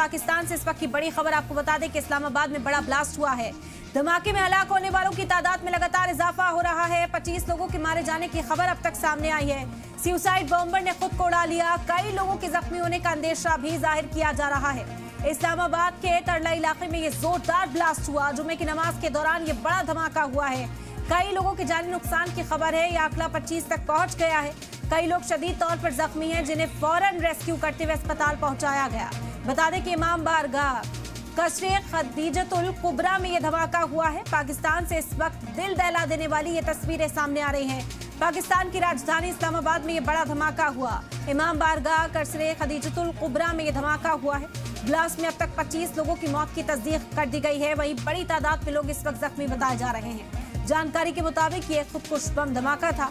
पाकिस्तान से इस वक्त की बड़ी खबर आपको बता दें कि इस्लामाबाद में बड़ा ब्लास्ट हुआ है। धमाके में हलाक होने वालों की तादाद में लगातार इजाफा हो रहा है। 25 लोगों के मारे जाने की खबर अब तक सामने आई है। सुसाइड बॉम्बर ने खुद को उड़ा लिया। कई लोगों के जख्मी होने का अंदेशा भी जाहिर किया जा रहा है। इस्लामाबाद के तरला इलाके में ये जोरदार ब्लास्ट हुआ। जुमे की नमाज के दौरान ये बड़ा धमाका हुआ है। कई लोगों के जानी नुकसान की खबर है। यह आंकड़ा 25 तक पहुंच गया है। कई लोग शदीद तौर पर जख्मी हैं, जिन्हें फौरन रेस्क्यू करते हुए अस्पताल पहुंचाया गया। बता दें कि इमाम बारगाह कसरे खदीजतुल कुबरा में यह धमाका हुआ है। पाकिस्तान से इस वक्त दिल दहला देने वाली ये तस्वीरें सामने आ रही हैं। पाकिस्तान की राजधानी इस्लामाबाद में यह बड़ा धमाका हुआ। इमाम बारगाह कसरे खदीजतुल कुबरा में यह धमाका हुआ है। ब्लास्ट में अब तक 25 लोगों की मौत की तस्दीक कर दी गई है। वहीं बड़ी तादाद में लोग इस वक्त जख्मी बताए जा रहे हैं। जानकारी के मुताबिक ये खुदकुश बम धमाका था।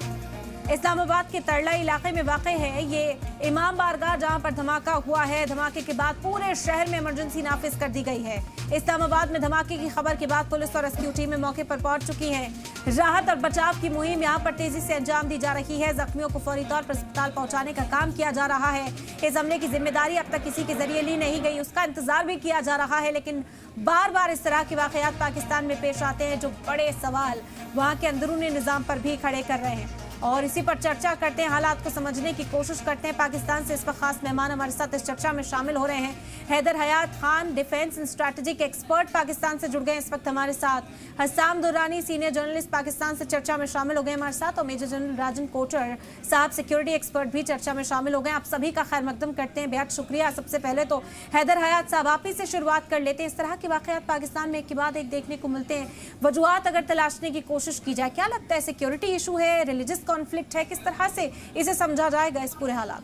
इस्लामाबाद के तरला इलाके में वाक़ है ये इमाम बारगाह, जहां पर धमाका हुआ है। धमाके के बाद पूरे शहर में इमरजेंसी नाफिज कर दी गई है। इस्लामाबाद में धमाके की खबर के बाद पुलिस और रेस्क्यू टीमें मौके पर पहुंच चुकी हैं। राहत और बचाव की मुहिम यहां पर तेजी से अंजाम दी जा रही है। जख्मियों को फौरी तौर पर अस्पताल पहुंचाने का काम किया जा रहा है। इस हमले की जिम्मेदारी अब तक किसी के जरिए ली नहीं गई, उसका इंतजार भी किया जा रहा है। लेकिन बार बार इस तरह के वाकयात पाकिस्तान में पेश आते हैं, जो बड़े सवाल वहां के अंदरूनी निजाम पर भी खड़े कर रहे हैं। और इसी पर चर्चा करते हैं, हालात को समझने की कोशिश करते हैं। पाकिस्तान से इस वक्त खास मेहमान हमारे साथ इस चर्चा में शामिल हो रहे हैं। Haider Hayat Khan, defence and strategic expert, Pakistan से जुड़ गए इस वक्त हमारे साथ। हसाम दुरानी, सीनियर जर्नलिस्ट, पाकिस्तान से चर्चा में शामिल हो गए हमारे साथ। और मेजर जनरल राजन कोटर साहब, सिक्योरिटी एक्सपर्ट, भी चर्चा में शामिल हो गए। आप सभी का खैर मकदम करते हैं, बेहद शुक्रिया। सबसे पहले तो हैदर हयात साहब, आप ही से शुरुआत कर लेते हैं। इस तरह के वाकयात पाकिस्तान में एक के बाद एक देखने को मिलते हैं। वजूहात अगर तलाशने की कोशिश की जाए, क्या लगता है, सिक्योरिटी इशू है, रिलीजियस कॉन्फ्लिक्ट है, किस तरह से इसे समझा जाएगा इस पूरे हालात?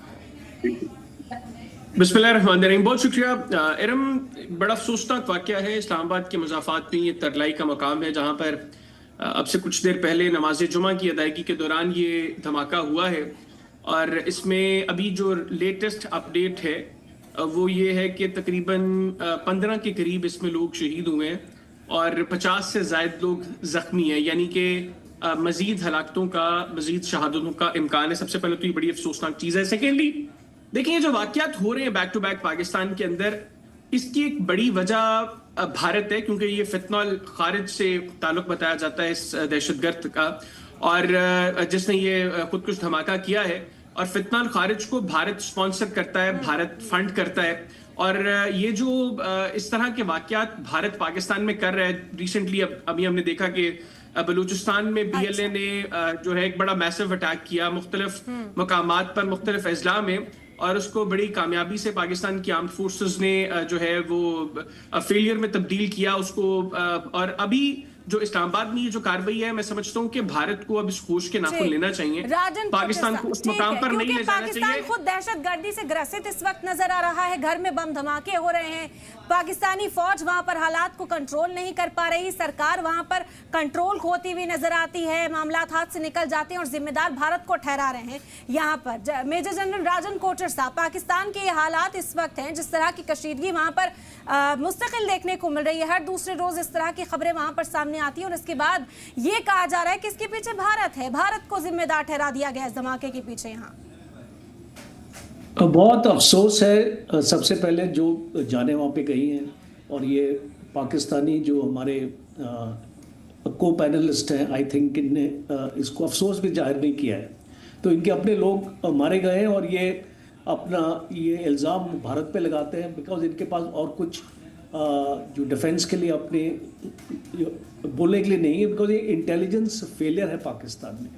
बिस्मिल्लाहिर्रहमानिर्रहीम, बहुत शुक्रिया इरम। बड़ा अफसोसनाक वाकया है। इस्लामाबाद के मुज़ाफ़ात में ये तरलाई का मकाम है, जहाँ पर अब से कुछ देर पहले नमाज जुमा की अदायगी के दौरान ये धमाका हुआ है। और इसमें अभी जो लेटेस्ट अपडेट है वो ये है कि तकरीबन 15 के करीब इसमें लोग शहीद हुए हैं और 50 से ज़ायद लोग ज़ख्मी हैं, यानी कि मजीद हलाकतों का, मजीद शहादतों का इम्कान है। सबसे पहले तो ये बड़ी अफसोसनाक चीज़ है। सेकेंडली, देखिए जो वाकयात हो रहे हैं बैक टू बैक पाकिस्तान के अंदर, इसकी एक बड़ी वजह भारत है, क्योंकि ये फितनल खारिज से ताल्लुक बताया जाता है इस दहशतगर्द का, और जिसने ये खुदकुश धमाका किया है। और फितनल खारिज को भारत स्पॉन्सर करता है, भारत फंड करता है। और ये जो इस तरह के वाकयात भारत पाकिस्तान में कर रहा है, रिसेंटली अभी हमने देखा कि बलूचिस्तान में BLA ने जो है एक बड़ा मैसिव अटैक किया मुख्तलिफ मकामात पर, मुख्तलिफ अजला में, और उसको बड़ी कामयाबी से पाकिस्तान की आर्म्ड फोर्सेस ने जो है वो फेलियर में तब्दील किया उसको। और अभी जो इस्लामाबाद में ये जो कार्रवाई है, मैं समझता हूँ कि भारत को अब इस होश के नाखून लेना चाहिए। पाकिस्तान को उस मुकाम पर नहीं ले जाना चाहिए। पाकिस्तान खुद दहशतगर्दी से ग्रसित इस वक्त नजर आ रहा है। घर में बम धमाके हो रहे हैं। पाकिस्तानी फौज वहां पर हालात को कंट्रोल नहीं कर पा रही। सरकार वहां पर कंट्रोल खोती हुई नजर आती है। मामला हाथ से निकल जाते हैं और जिम्मेदार भारत को ठहरा रहे हैं। यहाँ पर मेजर जनरल राजन कोटर साहब, पाकिस्तान के ये हालात इस वक्त हैं, जिस तरह की कशीदगी वहां पर मुस्तकिल देखने को मिल रही है। हर दूसरे रोज इस तरह की खबरें वहां पर सामने आती है और इसके बाद ये कहा जा रहा है कि इसके पीछे भारत है, भारत को जिम्मेदार ठहरा दिया गया है धमाके के पीछे। यहाँ बहुत अफसोस है सबसे पहले जो जाने वहाँ पे गई हैं, और ये पाकिस्तानी जो हमारे को पैनलिस्ट हैं, आई थिंक इनने इसको अफसोस भी जाहिर नहीं किया है। तो इनके अपने लोग मारे गए हैं और ये अपना ये इल्ज़ाम भारत पे लगाते हैं, बिकॉज इनके पास और कुछ जो डिफेंस के लिए अपने बोलने के लिए नहीं है, बिकॉज ये इंटेलिजेंस फेलियर है पाकिस्तान में।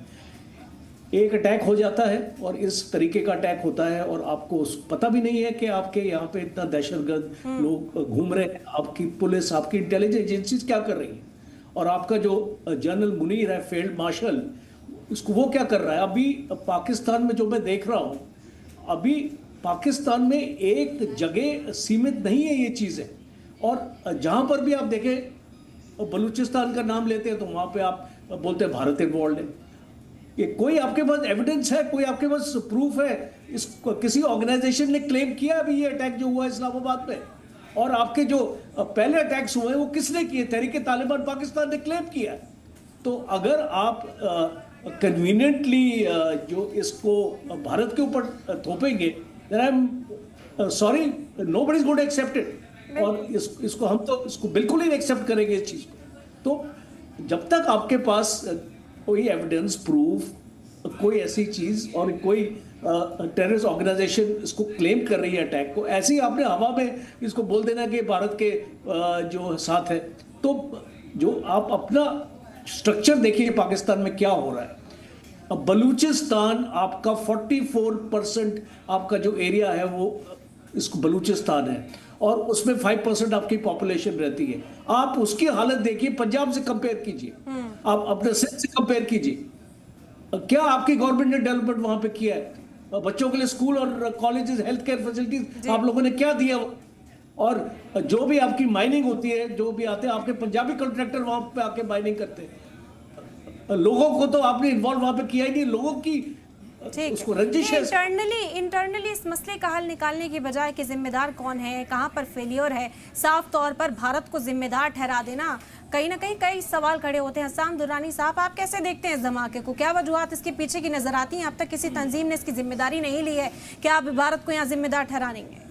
एक अटैक हो जाता है और इस तरीके का अटैक होता है और आपको पता भी नहीं है कि आपके यहाँ पे इतना दहशतगर्द लोग घूम रहे हैं। आपकी पुलिस, आपकी इंटेलिजेंस एजेंसीज क्या कर रही है, और आपका जो जनरल मुनीर है, फील्ड मार्शल, उसको वो क्या कर रहा है। अभी पाकिस्तान में जो मैं देख रहा हूँ, अभी पाकिस्तान में एक जगह सीमित नहीं है ये चीज़ें। और जहाँ पर भी आप देखें, बलूचिस्तान का नाम लेते हैं तो वहाँ पे आप बोलते हैं भारत इन्वॉल्व है। ये कोई आपके पास एविडेंस है, कोई आपके पास प्रूफ है? इस किसी ऑर्गेनाइजेशन ने क्लेम किया अभी ये अटैक जो हुआ इस्लामाबाद में? और आपके जो पहले अटैक्स हुए वो किसने किए? तहरीक-ए-तालिबान पाकिस्तान ने क्लेम किया। तो अगर आप कन्वीनियंटली जो इसको भारत के ऊपर थोपेंगे, then I am sorry, nobody is going to accept it. और इसको हम तो इसको बिल्कुल ही एक्सेप्ट करेंगे इस चीज को। तो जब तक आपके पास कोई एविडेंस, प्रूफ, कोई ऐसी चीज और कोई टेररिस्ट ऑर्गेनाइजेशन इसको क्लेम कर रही है अटैक को, ऐसे ही आपने हवा में इसको बोल देना कि भारत के जो साथ है, तो जो आप अपना स्ट्रक्चर देखिए पाकिस्तान में क्या हो रहा है। अब बलूचिस्तान आपका 44% आपका जो एरिया है वो इसको बलूचिस्तान है और उसमें 5% आपकी पॉपुलेशन रहती है। आप उसकी हालत देखिए, पंजाब से कंपेयर कीजिए, आप अपने सिंध से कंपेयर कीजिए, क्या आपकी गवर्नमेंट ने डेवलपमेंट वहां पे किया है? बच्चों के लिए स्कूल और कॉलेजेस, हेल्थ केयर फैसिलिटीज आप लोगों ने क्या दिया? और जो भी आपकी माइनिंग होती है, जो भी आते हैं आपके पंजाबी कॉन्ट्रैक्टर वहां पे आके माइनिंग करते हैं, लोगों को तो आपने इन्वॉल्व वहां पे किया ही नहीं। लोगों की उसको रंजिश है। इंटरनली इस मसले का हल निकालने की बजाय कि जिम्मेदार कौन है, कहां पर फेलियर है, साफ तौर पर भारत को जिम्मेदार ठहरा देना, कहीं ना कहीं कई सवाल खड़े होते हैं। हस्सान दुर्रानी साहब, आप कैसे देखते हैं इस धमाके को? क्या वजूहात इसके पीछे की नजर आती हैं? अब तक किसी तंजीम ने इसकी जिम्मेदारी नहीं ली है, क्या आप भारत को यहाँ जिम्मेदार ठहराएंगे?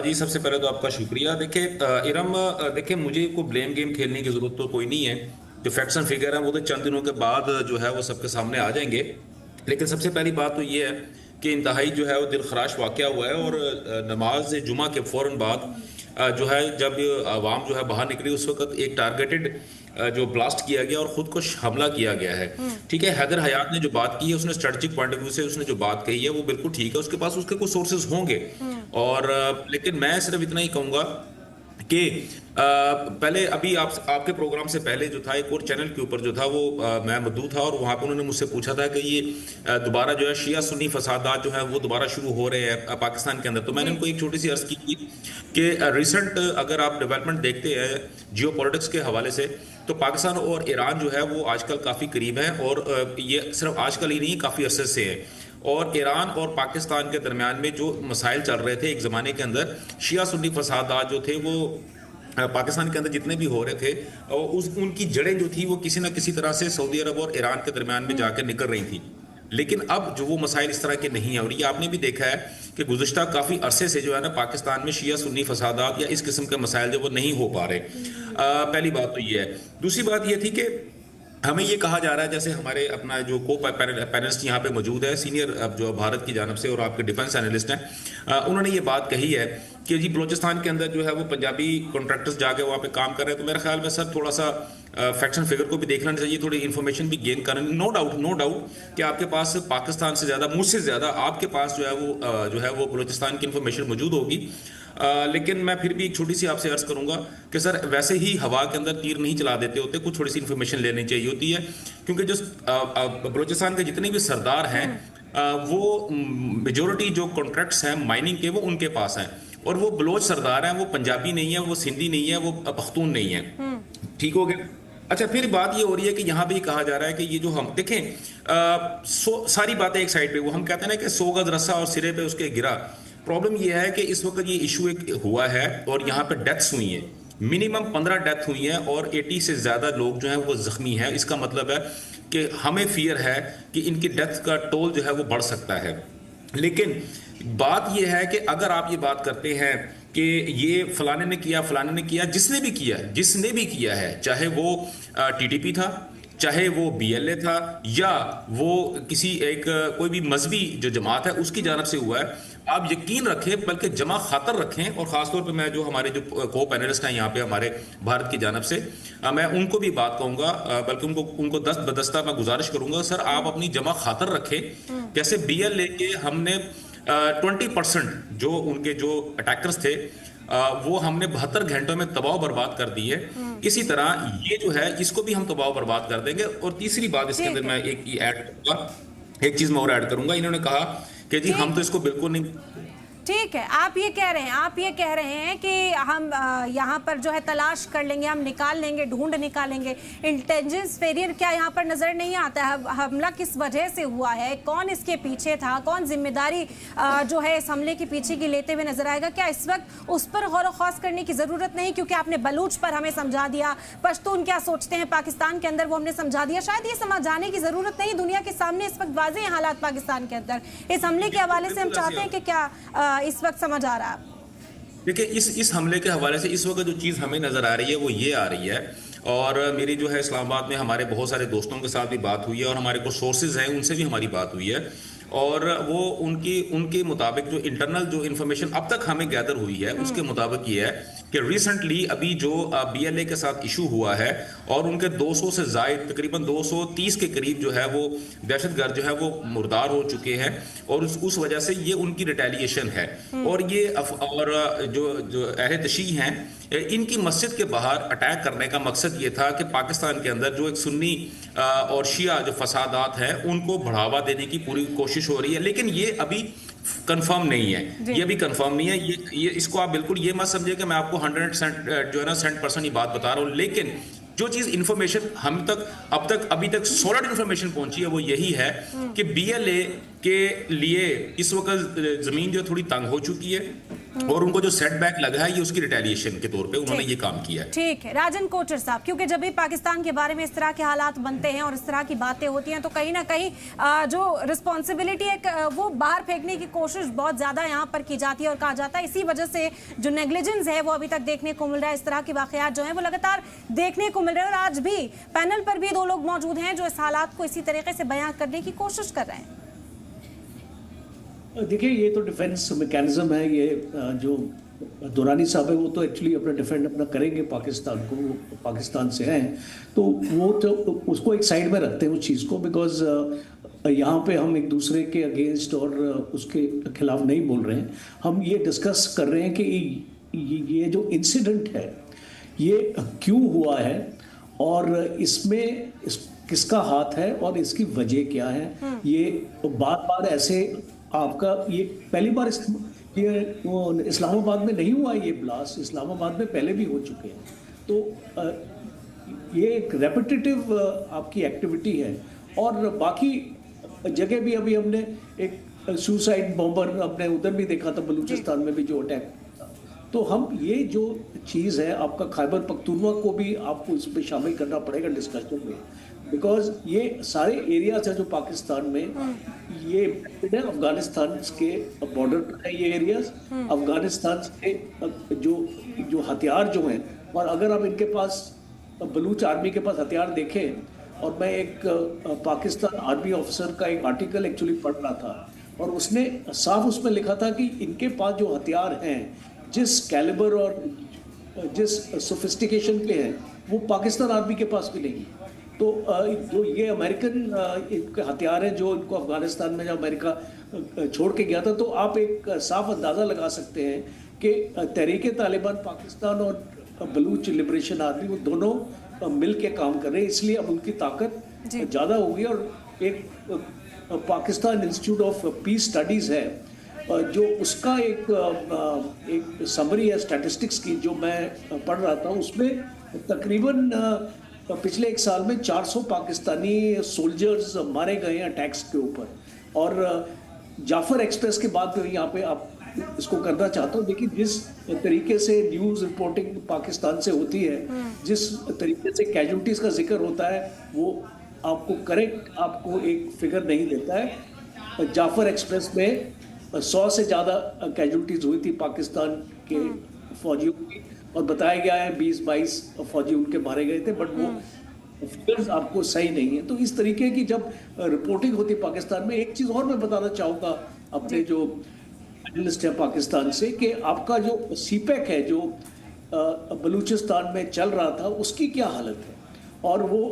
जी, सबसे पहले तो आपका शुक्रिया। देखिए इरम, देखिए मुझे को ब्लेम गेम खेलने की जरूरत तो कोई नहीं है। जो फैक्ट्स एंड फिगर है वो तो चंद दिनों के बाद जो है वो सबके सामने आ जाएंगे। लेकिन सबसे पहली बात तो ये है कि इंतहाई जो है वो दिलखराश वाक़या हुआ है और नमाज जुमा के फ़ौरन बाद जो है जब आवाम जो है बाहर निकली, उस वक्त एक टारगेटेड जो ब्लास्ट किया गया और खुद को हमला किया गया है। ठीक है, हैदर हयात ने जो बात की है, उसने स्ट्रेटजिक पॉइंट ऑफ व्यू से उसने जो बात कही है वो बिल्कुल ठीक है। उसके पास उसके कुछ सोर्सेज होंगे और लेकिन मैं सिर्फ इतना ही कहूँगा कि पहले अभी आपके प्रोग्राम से पहले जो था एक और चैनल के ऊपर जो था वो मैं मौजूद था और वहाँ पे उन्होंने मुझसे पूछा था कि ये दोबारा जो है शिया सुन्नी फसादात जो है वो दोबारा शुरू हो रहे हैं पाकिस्तान के अंदर। तो मैंने उनको एक छोटी सी अर्ज की थी कि रिसेंट अगर आप डेवलपमेंट देखते हैं जियो पॉलिटिक्स के हवाले से, तो पाकिस्तान और ईरान जो है वो आजकल काफ़ी करीब है और ये सिर्फ आजकल ही नहीं, काफ़ी अरसे से है। और ईरान और पाकिस्तान के दरमियान में जो मसाइल चल रहे थे एक ज़माने के अंदर, शिया सुन्नी फसादात जो थे वो पाकिस्तान के अंदर जितने भी हो रहे थे उनकी जड़ें जो थी वो किसी ना किसी तरह से सऊदी अरब और ईरान के दरमियान में जाकर निकल रही थी। लेकिन अब जो वो मसाइल इस तरह के नहीं है और ये आपने भी देखा है कि गुज़श्ता काफ़ी अरसे से जो है ना पाकिस्तान में शिया सुन्नी फसादात या इस किस्म के मसाइल जो वो नहीं हो पा रहे। पहली बात तो ये है। दूसरी बात ये थी कि हमें ये कहा जा रहा है, जैसे हमारे अपना जो को पैनलिस्ट यहाँ पे मौजूद है सीनियर जो भारत की जानब से और आपके डिफेंस एनालिस्ट हैं, उन्होंने ये बात कही है कि जी बलोचिस्तान के अंदर जो है वो पंजाबी कॉन्ट्रैक्टर्स जाके वहाँ पे काम कर रहे हैं। तो मेरे ख्याल में सर थोड़ा सा फैक्ट एंड फिगर को भी देखना चाहिए, थोड़ी इन्फॉर्मेशन भी गेन करनी। नो डाउट कि आपके पास पाकिस्तान से ज़्यादा, मुझसे ज़्यादा आपके पास जो है वो बलोचिस्तान की इन्फॉर्मेशन मौजूद होगी। लेकिन मैं फिर भी एक छोटी सी आपसे अर्ज करूंगा कि सर वैसे ही हवा के अंदर तीर नहीं चला देते होते, कुछ थोड़ी सी इन्फॉर्मेशन लेनी चाहिए होती है, क्योंकि जो बलोचिस्तान के जितने भी सरदार हैं वो मेजोरिटी जो कॉन्ट्रैक्ट्स हैं माइनिंग के वो उनके पास हैं और वो बलोच सरदार हैं, वो पंजाबी नहीं है, वो सिंधी नहीं है, वो पख्तून नहीं है। ठीक हो गया। अच्छा, फिर बात ये हो रही है कि यहाँ भी कहा जा रहा है कि ये जो हम देखें सारी बातें एक साइड पे, वो हम कहते हैं ना कि 100 गज रस्सा और सिरे पे उसके गिरा। प्रॉब्लम ये है कि इस वक्त ये इशू एक हुआ है और यहाँ पे डेथ्स हुई हैं, मिनिमम 15 डेथ हुई हैं और 80 से ज़्यादा लोग जो हैं वो ज़ख्मी हैं। इसका मतलब है कि हमें फियर है कि इनकी डेथ का टोल जो है वो बढ़ सकता है। लेकिन बात ये है कि अगर आप ये बात करते हैं कि ये फलाने ने किया, जिसने भी किया है, चाहे वो TTP था, चाहे वो BLA था या वो किसी एक कोई भी मजहबी जो जमात है उसकी जानब से हुआ है, आप यकीन रखें, बल्कि जमा खातर रखें। और ख़ासतौर पे मैं जो हमारे जो को पैनलिस्ट हैं यहाँ पे हमारे भारत की जानब से, मैं उनको भी बात कहूँगा, बल्कि उनको दस्त बदस्ता मैं गुजारिश करूँगा, सर आप अपनी जमा खातर रखें। जैसे BLA के हमने 20% जो उनके जो अटैकर्स थे वो हमने 72 घंटों में तबाह बर्बाद कर दी है। इसी तरह ये जो है इसको भी हम तबाह बर्बाद कर देंगे। और तीसरी बात इसके अंदर मैं एक चीज मैं और ऐड करूंगा। इन्होंने कहा कि जी हम तो इसको बिल्कुल नहीं, ठीक है, आप ये कह रहे हैं कि हम यहाँ पर जो है तलाश कर लेंगे, हम निकाल लेंगे, ढूंढ निकालेंगे। इंटेलिजेंस फेलियर क्या यहाँ पर नजर नहीं आता है? हमला किस वजह से हुआ है, कौन इसके पीछे था, कौन जिम्मेदारी जो है इस हमले के पीछे की लेते हुए नजर आएगा? क्या इस वक्त उस पर गौर ख़ास करने की जरूरत नहीं, क्योंकि आपने बलूच पर हमें समझा दिया, पश्तून क्या सोचते हैं पाकिस्तान के अंदर वो हमने समझा दिया। शायद ये समझाने की जरूरत नहीं, दुनिया के सामने इस वक्त वाज़ेह हालात पाकिस्तान के अंदर। इस हमले के हवाले से हम चाहते हैं कि क्या इस वक्त समझ आ रहा है? देखिए, इस हमले के हवाले से इस वक्त जो चीज़ हमें नज़र आ रही है वो ये आ रही है, और मेरी जो है इस्लामाबाद में हमारे बहुत सारे दोस्तों के साथ भी बात हुई है, और हमारे कुछ सोर्सेज हैं उनसे भी हमारी बात हुई है, और वो उनके मुताबिक जो इंटरनल जो इन्फॉर्मेशन अब तक हमें गैदर हुई है उसके मुताबिक ये है कि रिसेंटली अभी जो BLA के साथ इशू हुआ है, और उनके 200 से ज़ायद तकरीबन 230 के करीब जो है वो दहशतगर्द जो है वो मुर्दार हो चुके हैं, और उस वजह से ये उनकी रिटेलिएशन है। और ये और जो अहले तशी हैं, इनकी मस्जिद के बाहर अटैक करने का मकसद ये था कि पाकिस्तान के अंदर जो एक सुन्नी और शिया जो फसादात हैं उनको बढ़ावा देने की पूरी कोशिश हो रही है, लेकिन ये अभी कंफर्म नहीं है। ये भी कंफर्म नहीं है। ये इसको आप बिल्कुल ये मत समझिए कि मैं आपको 100% जो है ना 100% ही बात बता रहा हूँ, लेकिन जो चीज इंफॉर्मेशन हम तक अभी तक सॉलिड इंफॉर्मेशन पहुंची है वो यही है कि BLA के लिए इस वक्त जमीन जो थोड़ी तंग हो चुकी है, और उनको जो सेटबैक लगा है ये उसकी रिटेलिएशन के तौर पे उन्होंने ये काम किया है। ठीक है राजन कोचर साहब, क्योंकि जब भी पाकिस्तान के बारे में इस तरह के हालात बनते हैं और इस तरह की बातें होती हैं तो कहीं ना कहीं जो रिस्पॉन्सिबिलिटी है वो बाहर फेंकने की कोशिश बहुत ज्यादा यहाँ पर की जाती है, और कहा जाता है इसी वजह से जो नेग्लिजेंस है वो अभी तक देखने को मिल रहा है। इस तरह के वाकयात जो है वो लगातार देखने को मिल रहे हैं, और आज भी पैनल पर भी 2 लोग मौजूद हैं जो इस हालात को इसी तरीके से बयां करने की कोशिश कर रहे हैं। देखिए, ये तो डिफेंस मैकेनिज्म है। ये जो दुरानी साहब है वो तो एक्चुअली अपना डिफेंड अपना करेंगे पाकिस्तान को, वो पाकिस्तान से हैं तो वो तो उसको एक साइड में रखते हैं उस चीज़ को, बिकॉज यहाँ पे हम एक दूसरे के अगेंस्ट और उसके खिलाफ नहीं बोल रहे हैं। हम ये डिस्कस कर रहे हैं कि ये जो इंसिडेंट है ये क्यों हुआ है, और इसमें किसका हाथ है और इसकी वजह क्या है। ये बार बार ऐसे आपका ये पहली बार ये इस्लामाबाद में नहीं हुआ, ये ब्लास्ट इस्लामाबाद में पहले भी हो चुके हैं। तो ये एक रेपिटेटिव आपकी एक्टिविटी है, और बाकी जगह भी अभी हमने एक सुसाइड बॉम्बर अपने उधर भी देखा था, बलूचिस्तान में भी जो अटैक था। तो हम ये जो चीज़ है आपका खैबर पख्तूनवा को भी आपको इस पर शामिल करना पड़ेगा डिस्कशन में, बिकॉज ये सारे एरियाज हैं जो पाकिस्तान में ये अफगानिस्तान के बॉर्डर पर है। ये एरियाज अफगानिस्तान के जो हथियार जो हैं, और अगर आप इनके पास बलूच आर्मी के पास हथियार देखें, और मैं एक पाकिस्तान आर्मी ऑफिसर का एक आर्टिकल एक्चुअली पढ़ रहा था, और उसने साफ उसमें लिखा था कि इनके पास जो हथियार हैं, जिस कैलिबर और जिस सोफिस्टिकेशन के हैं, वो पाकिस्तान आर्मी के पास भी नहीं। तो जो ये अमेरिकन हथियार हैं जो इनको अफगानिस्तान में जब अमेरिका छोड़ के गया था, तो आप एक साफ अंदाज़ा लगा सकते हैं कि तहरीक तालिबान पाकिस्तान और बलूच लिबरेशन आर्मी वो दोनों मिल के काम कर रहे हैं, इसलिए अब उनकी ताकत ज़्यादा होगी। और एक Pakistan institute of peace studies है जो उसका एक समरी है स्टैटिस्टिक्स की जो मैं पढ़ रहा था, उसमें तकरीबन पिछले 1 साल में 400 पाकिस्तानी सोल्जर्स मारे गए हैं अटैक्स के ऊपर। और जाफर एक्सप्रेस के बाद में यहाँ पे आप इसको करना चाहता हूँ। देखिए, जिस तरीके से न्यूज़ रिपोर्टिंग पाकिस्तान से होती है, जिस तरीके से कैजुअल्टीज़ का जिक्र होता है, वो आपको करेक्ट आपको एक फिगर नहीं देता है। जाफर एक्सप्रेस में 100 से ज़्यादा कैजुअल्टीज़ हुई थी पाकिस्तान के फौजियों की, और बताया गया है 20-22 फौजी उनके मारे गए थे, बट वो फिगर्स आपको सही नहीं है। तो इस तरीके की जब रिपोर्टिंग होती पाकिस्तान में, एक चीज़ और मैं बताना चाहूँगा अपने जो एनालिस्ट है पाकिस्तान से, कि आपका जो CPEC है जो बलूचिस्तान में चल रहा था, उसकी क्या हालत है। और वो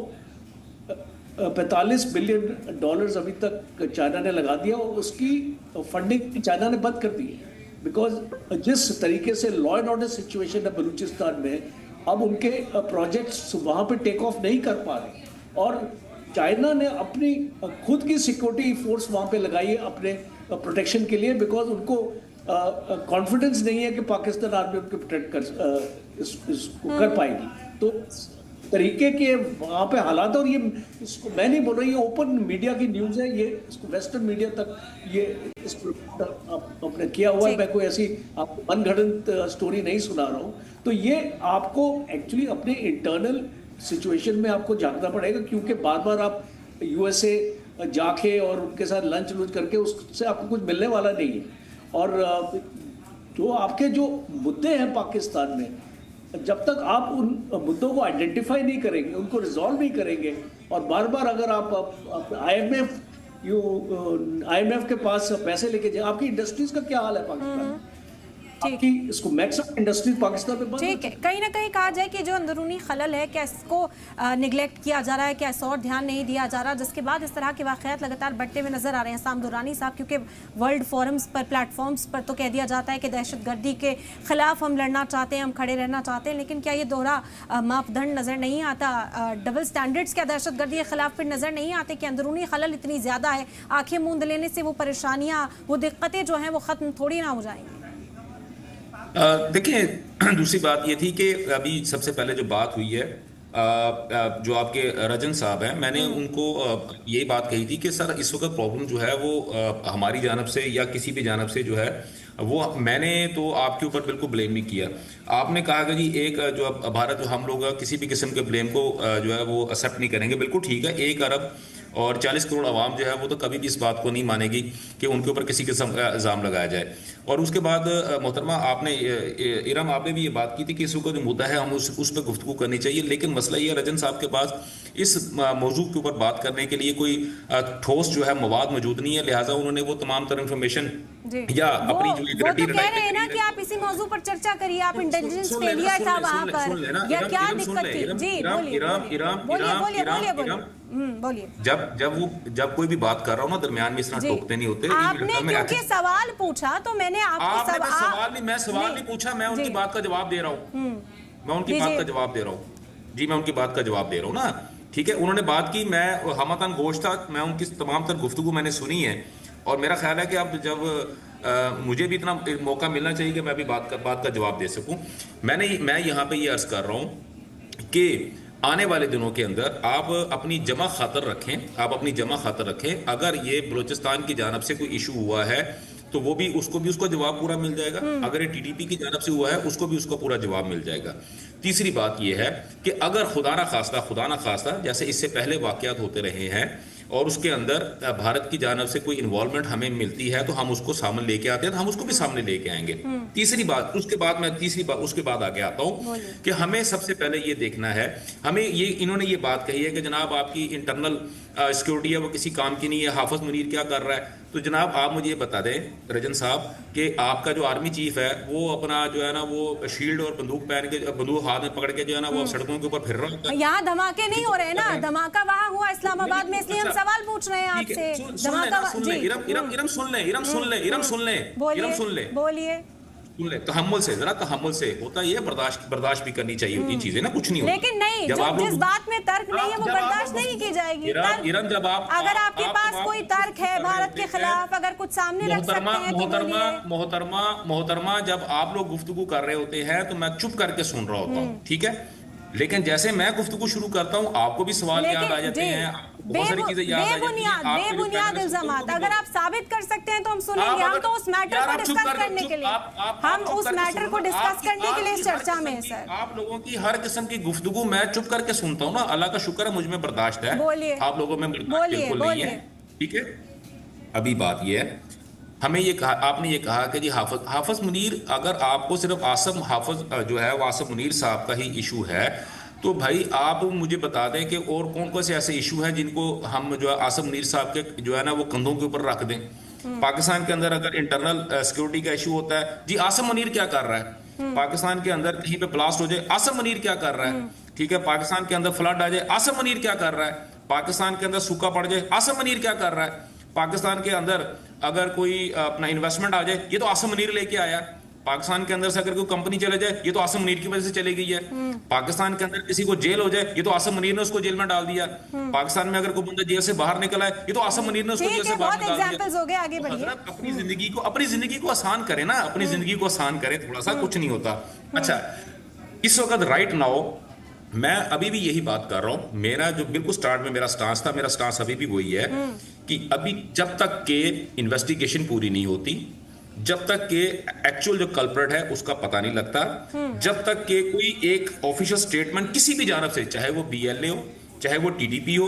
$45 बिलियन अभी तक चाइना ने लगा दिया, और उसकी फंडिंग चाइना ने बंद कर दी है, बिकॉज जिस तरीके से लॉ एंड ऑर्डर सिचुएशन है बलूचिस्तान में, अब उनके प्रोजेक्ट्स वहाँ पे टेक ऑफ नहीं कर पा रहे, और चाइना ने अपनी खुद की सिक्योरिटी फोर्स वहाँ पे लगाई है अपने प्रोटेक्शन के लिए, बिकॉज उनको कॉन्फिडेंस नहीं है कि पाकिस्तान आर्मी उनको प्रोटेक्ट इसको कर पाएगी। तो तरीके के वहाँ पे हालात, और ये इसको मैं नहीं बोल रही, ये ओपन मीडिया की न्यूज़ है, ये इसको वेस्टर्न मीडिया तक ये इसको आपने किया हुआ है। मैं कोई ऐसी आपको मनगढ़ंत स्टोरी नहीं सुना रहा हूँ। तो ये आपको एक्चुअली अपने इंटरनल सिचुएशन में आपको झांकना पड़ेगा, क्योंकि बार बार आप USA जाके और उनके साथ लंच करके उससे आपको कुछ मिलने वाला नहीं है। और जो आपके जो मुद्दे हैं पाकिस्तान में, जब तक आप उन मुद्दों को आइडेंटिफाई नहीं करेंगे, उनको रिजॉल्व नहीं करेंगे, और बार बार अगर आप IMF के पास पैसे लेके जाए, आपकी इंडस्ट्रीज का क्या हाल है पाकिस्तान में? आपकी इसको मैक्सिमम इंडस्ट्रीज पाकिस्तान में बंद। ठीक है, कहीं ना कहीं कहा जाए कि जो अंदरूनी खलल है, क्या इसको निगलेक्ट किया जा रहा है, क्या इस और ध्यान नहीं दिया जा रहा, जिसके बाद इस तरह के वाक़यात लगातार बढ़ते हुए नजर आ रहे हैं। साम दुरानी साहब, क्योंकि वर्ल्ड फोरम्स पर, प्लेटफॉर्म्स पर तो कह दिया जाता है कि दहशतगर्दी के खिलाफ हम लड़ना चाहते हैं, हम खड़े रहना चाहते हैं, लेकिन क्या ये दोहरा मापदंड नजर नहीं आता, डबल स्टैंडर्ड्स क्या दहशतगर्दी के खिलाफ फिर नजर नहीं आते कि अंदरूनी खलल इतनी ज़्यादा है, आंखें मूंद लेने से वो परेशानियाँ, वो दिक्कतें जो हैं वो ख़त्म थोड़ी ना हो जाएंगी? देखिए, दूसरी बात ये थी कि अभी सबसे पहले जो बात हुई है, जो आपके रजन साहब हैं, मैंने उनको यही बात कही थी कि सर इस वक्त प्रॉब्लम जो है वो हमारी जानब से या किसी भी जानब से जो है वो, मैंने तो आपके ऊपर बिल्कुल ब्लेम नहीं किया। आपने कहा कि जी एक जो भारत, जो हम लोग किसी भी किस्म के ब्लेम को जो है वो एक्सेप्ट नहीं करेंगे। बिल्कुल ठीक है, 1 अरब और 40 करोड़ आवाम जो है वो तो कभी भी इस बात को नहीं मानेगी कि उनके ऊपर किसी किस्म का इल्ज़ाम लगाया जाए। और उसके बाद मोहतरमा आपने, इरम आपने भी ये बात की थी कि इसका जो मुद्दा है हम उस पर गुफ्तगू करनी चाहिए, लेकिन मसला ये रजन साहब के पास इस मौजू के ऊपर बात करने के लिए कोई ठोस जो है मवाद मौजूद नहीं है, लिहाजा उन्होंने वो तमाम तरह इंफॉर्मेशन या अपनी जो वो तो कह रहे हैं ना कि आप इसी मौजू पर चर्चा करिए, आप इंटेलिजेंस फेलियर था वहां पर, या क्या दिक्कत थी? जी बोलिए। जब कोई भी बात कर रहा हूँ ना, दरमियान में इस तरह टोकते नहीं होते। आपने क्योंकि सवाल पूछा तो मैंने आपको सवाल नहीं पूछा, मैं उनकी बात का जवाब दे रहा हूँ, मैं उनकी बात का जवाब दे रहा हूँ जी, मैं उनकी बात का जवाब दे रहा हूँ ना। ठीक है, उन्होंने बात की, मैं हमतन गोश था, मैं उनकी तमाम तर गुफ्तगू मैंने सुनी है, और मेरा ख्याल है कि अब जब मुझे भी इतना मौका मिलना चाहिए कि मैं भी बात का जवाब दे सकूं। मैं यहाँ पे ये अर्ज कर रहा हूँ कि आने वाले दिनों के अंदर आप अपनी जमा खातर रखें, अगर ये बलूचिस्तान की जानब से कोई इशू हुआ है तो वो भी उसको जवाब पूरा मिल जाएगा, अगर ये TTP की जानब से हुआ है उसको भी उसका पूरा जवाब मिल जाएगा। तीसरी बात ये है कि अगर खुदा ना खास्ता जैसे इससे पहले वाकयात होते रहे हैं और उसके अंदर भारत की जानब से कोई इन्वॉल्वमेंट हमें मिलती है तो हम उसको सामने लेके आते हैं, तो हम उसको भी सामने लेके आएंगे। तीसरी बात, उसके बाद आगे आता हूँ कि हमें सबसे पहले ये देखना है, हमें ये, इन्होंने ये बात कही है कि जनाब आपकी इंटरनल सिक्योरिटी है वो किसी काम की नहीं है, हाफिज मुनीर क्या कर रहा है? तो जनाब आप मुझे ये बता दें रजन साहब कि आपका जो आर्मी चीफ है वो अपना जो है ना वो शील्ड और बंदूक पहन के, बंदूक हाथ में पकड़ के जो है ना वो सड़कों के ऊपर फिर रहा होता है। यहाँ धमाके नहीं हो रहे ना, धमाका वहाँ हुआ इस्लामाबाद में, इसलिए हम सवाल पूछ रहे हैं आपसे। सुन ले, तहम्मुल से होता ये, बर्दाश्त भी करनी चाहिए होती चीजें ना, कुछ नहीं होता। लेकिन नहीं, जिस बात में तर्क नहीं है वो बर्दाश्त नहीं की जाएगी। इरम, जब आप, अगर आपके पास कोई तर्क है भारत के खिलाफ, अगर कुछ सामने रख सकते हैं तो बोलिए। मोहतरमा, जब आप लोग गुफ्तगू कर रहे होते हैं तो मैं चुप करके सुन रहा होता हूँ, ठीक है, लेकिन जैसे मैं गुफ्तगू शुरू करता हूँ आपको भी सवाल याद आ जाते हैं, बहुत सारी चीजें याद आ जाती हैं। बेबुनियाद इल्जामात अगर आप साबित कर सकते हैं तो हम सुनेंगे। हम तो उस मैटर को डिस्कस करने के लिए, हम उस मैटर को डिस्कस करने के लिए इस चर्चा में हैं सर। आप लोगों की हर किस्म की गुफ्तगू मैं चुप करके सुनता हूँ ना, अल्लाह का शुक्र है मुझ में बर्दाश्त है, बोलिए, आप लोगों में बर्दाश्त बिल्कुल नहीं है, ठीक है। अभी बात ये है, हमें ये कहा, आपने ये कहा कि जी हाफिज मुनीर, अगर आपको सिर्फ आसम हाफिज जो है वो आसम मुनीर साहब का ही इशू है तो भाई आप मुझे बता दें कि और कौन कौन से ऐसे इशू हैं जिनको हम जो है आसम मुनीर साहब के जो है ना वो कंधों के ऊपर रख दें। पाकिस्तान के अंदर अगर इंटरनल सिक्योरिटी का इशू होता है, जी आसम मुनीर क्या कर रहा है? पाकिस्तान के अंदर कहीं पे ब्लास्ट हो जाए, आसम मुनीर क्या कर रहा है? ठीक है, पाकिस्तान के अंदर फ्लड आ जाए, आसम मुनीर क्या कर रहा है? पाकिस्तान के अंदर सूखा पड़ जाए, आसम मुनीर क्या कर रहा है? पाकिस्तान के अंदर अगर कोई अपना इन्वेस्टमेंट आ जाए, ये तो आसम मुनीर लेके आया। पाकिस्तान के अंदर से अगर कोई कंपनी चले जाए, ये तो आसम मुनीर की वजह से चली गई है। पाकिस्तान के अंदर किसी को जेल हो जाए, ये तो आसम मुनीर ने उसको जेल में डाल दिया। पाकिस्तान में अगर कोई बंदा जेल से बाहर निकला है, ये तो आसम मुनीर ने उसको जेल से बाहर निकाल दिया। आगे बढ़िए। अपनी जिंदगी को आसान करें ना, अपनी जिंदगी को आसान करें थोड़ा सा, कुछ नहीं होता। अच्छा, इस वक्त राइट नाउ मैं अभी भी यही बात कर रहा हूं, मेरा जो बिल्कुल स्टार्ट में मेरा स्टांस था, मेरा स्टांस अभी भी वही है कि अभी जब तक के इन्वेस्टिगेशन पूरी नहीं होती, जब तक के एक्चुअल जो कल्प्रेट है उसका पता नहीं लगता, जब तक के कोई एक ऑफिशियल स्टेटमेंट किसी भी जानब से, चाहे वो BLA हो, चाहे वो TTP हो,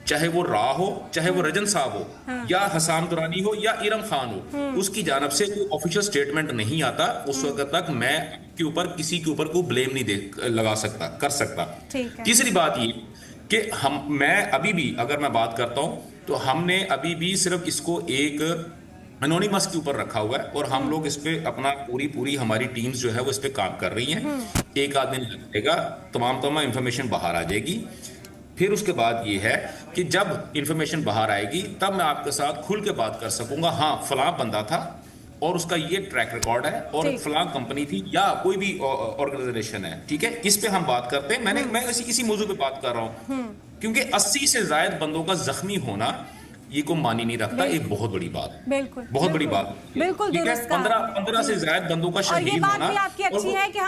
चाहे वो रा हो, चाहे वो रजन साहब हो, या हसान दुरानी हो, या इरम खान हो, उसकी जानब से कोई ऑफिशियल स्टेटमेंट नहीं आता, उस वक्त तक मैं के ऊपर किसी के ऊपर कोई ब्लेम नहीं लगा सकता, कर सकता। तीसरी बात ये कि मैं अभी भी अगर मैं बात करता हूं तो हमने अभी भी सिर्फ इसको एक एनोनिमस के ऊपर रखा हुआ है, और हम लोग इस पे अपना पूरी हमारी टीम्स जो है वो इस पे काम कर रही हैं। एक आध दिन लगेगा, तमाम इंफॉर्मेशन बाहर आ जाएगी। फिर उसके बाद ये है कि जब इंफॉर्मेशन बाहर आएगी तब मैं आपके साथ खुल के बात कर सकूंगा, हाँ फलां बंदा था और उसका ये ट्रैक रिकॉर्ड है और फलां कंपनी थी या कोई भी ऑर्गेनाइजेशन है, ठीक है, इस पे हम बात करते हैं। मैं इसी मौजू पे बात कर रहा हूं, क्योंकि 80 से ज्यादा बंदों का जख्मी होना ये को मानी नहीं रखता, एक बहुत बड़ी बात, बिल्कुल बहुत बड़ी बात, बिल्कुल दुरुस्त। 15 से ज्यादा बंदों का शहीद होना। और ये बात भी आपकी अच्छी है कि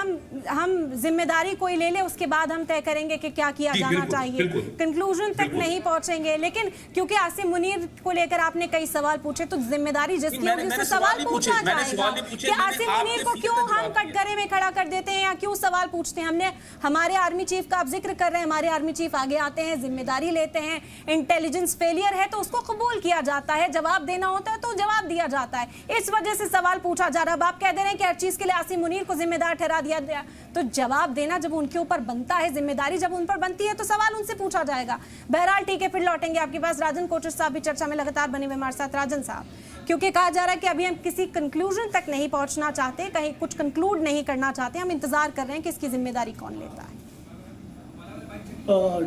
हम जिम्मेदारी कोई ले ले, उसके बाद हम तय करेंगे कि क्या किया जाना चाहिए, कंक्लूजन तक नहीं पहुंचेंगे। लेकिन क्योंकि आसिम मुनीर को लेकर आपने कई सवाल पूछे, तो जिम्मेदारी जिसकी होगी उससे सवाल पूछा जाएगा कि आसिम मुनीर को क्यों हम कटघरे में खड़ा कर देते हैं या क्यों सवाल पूछते हैं। हमने हमारे आर्मी चीफ का आप जिक्र कर रहे हैं, हमारे आर्मी चीफ आगे आते हैं, जिम्मेदारी लेते हैं, इंटेलिजेंस फेलियर है तो उसको कबूल किया जाता है, जवाब देना होता है तो जवाब दिया जाता है। इस वजह से सवाल पूछा जा रहा है। अब आप कह दे रहे हैं कि हर चीज के लिए आसिम मुनीर को जिम्मेदार ठहरा दिया गया, तो जवाब देना जब उनके ऊपर बनता है, जिम्मेदारी जब उन पर बनती है तो सवाल उनसे पूछा जाएगा। बहरहाल ठीक है, फिर लौटेंगे आपके पास। राजन कोचर साहब भी चर्चा में लगातार बने हुए हमारे साथ। राजन साहब, क्योंकि कहा जा रहा है कि अभी हम किसी कंक्लूजन तक नहीं पहुंचना चाहते, कहीं कुछ कंक्लूड नहीं करना चाहते, हम इंतजार कर रहे हैं कि इसकी जिम्मेदारी कौन लेता है।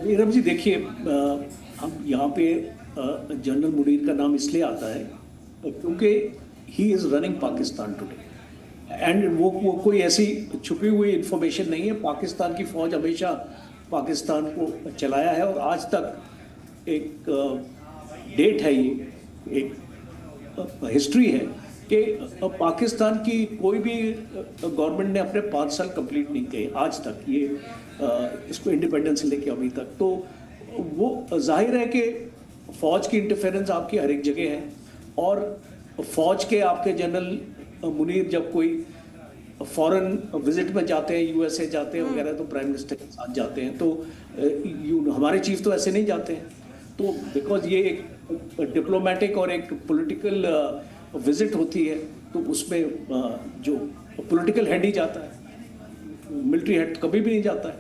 नीरव जी देखिए, हम यहाँ पे जनरल मुनीर का नाम इसलिए आता है क्योंकि he is running Pakistan today, and वो कोई ऐसी छुपी हुई इंफॉर्मेशन नहीं है। पाकिस्तान की फ़ौज हमेशा पाकिस्तान को चलाया है, और आज तक एक डेट है, ये एक हिस्ट्री है कि पाकिस्तान की कोई भी गवर्नमेंट ने अपने 5 साल कंप्लीट नहीं किए आज तक, ये इसको इंडिपेंडेंस से लेके अभी तक। तो वो जाहिर है कि फ़ौज की इंटरफेरेंस आपकी हर एक जगह है, और फ़ौज के आपके जनरल मुनीर जब कोई फॉरेन विजिट में जाते हैं, यूएसए जाते हैं वगैरह, तो प्राइम मिनिस्टर के साथ जाते हैं, तो हमारे चीफ तो ऐसे नहीं जाते हैं। तो बिकॉज ये एक डिप्लोमेटिक और एक पॉलिटिकल विजिट होती है, तो उसमें जो पॉलिटिकल हेड ही जाता है, मिलिट्री हेड कभी भी नहीं जाता है।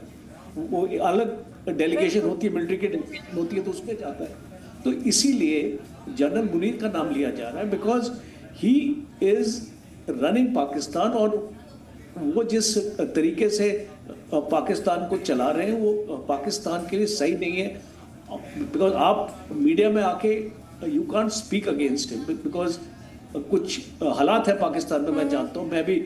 वो अलग डेलीगेशन होती है, मिलिट्री की डेलीगेशन होती है, तो उसमें जाता है। तो इसीलिए जनरल मुनीर का नाम लिया जा रहा है, because he is running Pakistan, और वो जिस तरीके से पाकिस्तान को चला रहे हैं वो पाकिस्तान के लिए सही नहीं है। बिकॉज आप मीडिया में आके you can't speak against him, because कुछ हालात है पाकिस्तान में, मैं जानता हूँ, मैं भी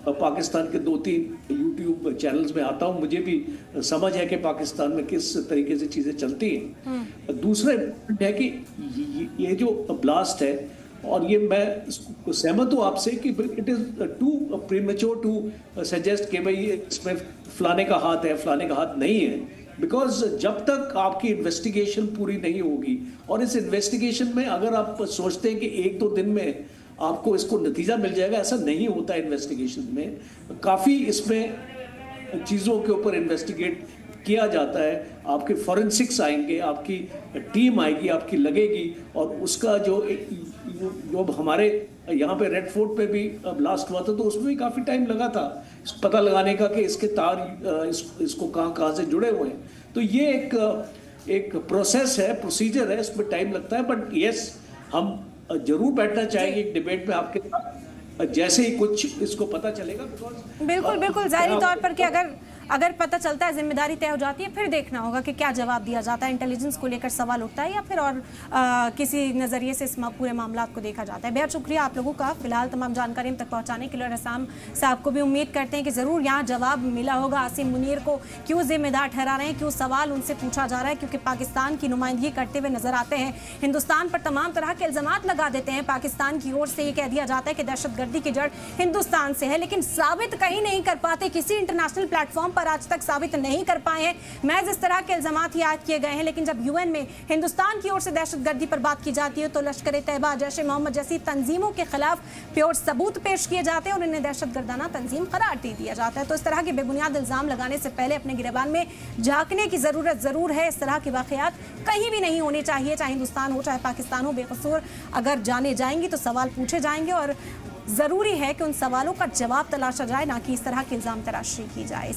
पाकिस्तान के 2-3 यूट्यूब चैनल्स में आता हूँ, मुझे भी समझ है कि पाकिस्तान में किस तरीके से चीज़ें चलती हैं। दूसरा है कि ये जो ब्लास्ट है, और ये मैं सहमत हूँ आपसे कि it is too premature to suggest कि भाई इसमें फलाने का हाथ है, फलाने का हाथ नहीं है, बिकॉज जब तक आपकी इन्वेस्टिगेशन पूरी नहीं होगी, और इस इन्वेस्टिगेशन में अगर आप सोचते हैं कि 1-2 दिन में आपको इसको नतीजा मिल जाएगा, ऐसा नहीं होता। इन्वेस्टिगेशन में काफ़ी इसमें चीज़ों के ऊपर इन्वेस्टिगेट किया जाता है, आपके फॉरेंसिक्स आएंगे, आपकी टीम आएगी, आपकी लगेगी, और उसका जो हमारे यहाँ पे रेड फोर्ट पे भी ब्लास्ट हुआ था, तो उसमें भी काफ़ी टाइम लगा था पता लगाने का कि इसके तार इसको कहाँ से जुड़े हुए हैं। तो ये एक प्रोसेस है, प्रोसीजर है, इसमें टाइम लगता है। बट यस, हम जरूर बैठना चाहेंगे एक डिबेट में आपके साथ जैसे ही कुछ इसको पता चलेगा। बिल्कुल जाहिर तौर पर कि अगर पता चलता है, जिम्मेदारी तय हो जाती है, फिर देखना होगा कि क्या जवाब दिया जाता है। इंटेलिजेंस को लेकर सवाल उठता है या फिर और किसी नज़रिए से इस पूरे मामला को देखा जाता है। बेहद शुक्रिया आप लोगों का फिलहाल तमाम जानकारी हम तक पहुंचाने के लिए। रसाम साहब को भी उम्मीद करते हैं कि ज़रूर यहाँ जवाब मिला होगा। आसिम मुनीर को क्यों जिम्मेदार ठहरा रहे हैं, क्यों सवाल उनसे पूछा जा रहा है, क्योंकि पाकिस्तान की नुमाइंदगी करते हुए नजर आते हैं, हिंदुस्तान पर तमाम तरह के इल्ज़ामात लगा देते हैं। पाकिस्तान की ओर से ये कह दिया जाता है कि दहशतगर्दी की जड़ हिंदुस्तान से है, लेकिन साबित कहीं नहीं कर पाते किसी इंटरनेशनल प्लेटफॉर्म पर आज तक साबित नहीं कर पाए हैं। महज इस तरह के इल्जाम ही आयद किए गए हैं, लेकिन जब यूएन में हिंदुस्तान की ओर से दहशतगर्दी पर बात की जाती है तो लश्कर तैयबा, जैश ए मोहम्मद जैसी तंजीमों के खिलाफ प्योर सबूत पेश किए जाते हैं और इन्हें दहशतगर्दाना तंजीम करार दे दिया जाता है। तो इस तरह के बेबुनियाद इल्जाम लगाने से पहले अपने गिरबान में झांकने की जरूरत जरूर है। इस तरह के वाकयात कहीं भी नहीं होने चाहिए, चाहे हिंदुस्तान हो चाहे पाकिस्तान हो। बेकसूर अगर जाने जाएंगी तो सवाल पूछे जाएंगे और जरूरी है कि उन सवालों का जवाब तलाशा जाए, ना कि इस तरह के इल्जाम तराशी की जाए।